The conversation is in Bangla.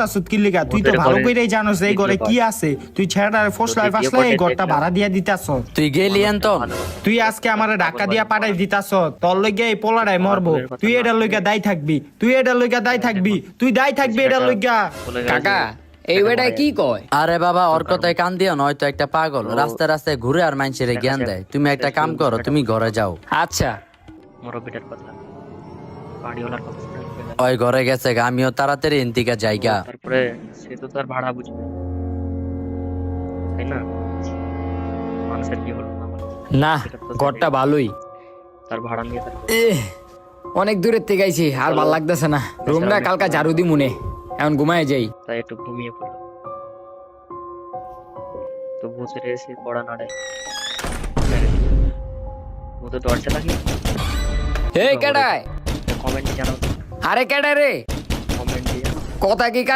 করতাছস কি লিগা? তুই তো ভালো কইরাই জানোস এই ঘরে কি আছে। তুই ছেড়ার ফসলাই ফাসলাই এই ঘরটা ভাড়া দিয়া দিতাছস। তুই গেলি এন্তন তুই আজকে আমারে ধাক্কা দিয়া পাঠাই দিতাছস। তোর লইগা এই পোলাটাই মরবো। তুই এটার লইগা দায়ী থাকবি। তুই এটার লইগা দায়ী থাকবি। তুই দায়ী থাকবি এটার লইগা। কাকা এই বেটা কি কয়? আরে বাবা ওর কথায় কান দিও না, হয়তো একটা পাগল রাস্তায় রাস্তায় ঘুরে আর মানুষের জ্ঞান দেয়। তুমি একটা কাম করো, তুমি ঘরে যাও। আচ্ছা মুরব্বিটার কথা, বাড়িওয়ালার কথা শুনে ওই ঘরে গেছে গা, আমিও তাড়াতাড়ি এনতিকা জায়গা। তারপরে সে তো তার ভাড়া বুঝবে, তাই না? মানুষের কি হলো না হলো, না ঘরটা ভালোই। তার ভাড়া নিয়ে তার অনেক দূরের থেকে আইছি, আর ভাল লাগতেছে না। রুমটা কালকা ঝাড়ু দি মনে, এখন ঘুমায় যাই। তাই একটু ঘুমিয়ে পড়লো। তো ভূতের এসে পড়া নাড়ে, ভূতে দরজা লাগিয়ে এই কেডায়? কমেন্টে জানাও, আরে কেডা রে? কমেন্টে জানাও। কথা কি কান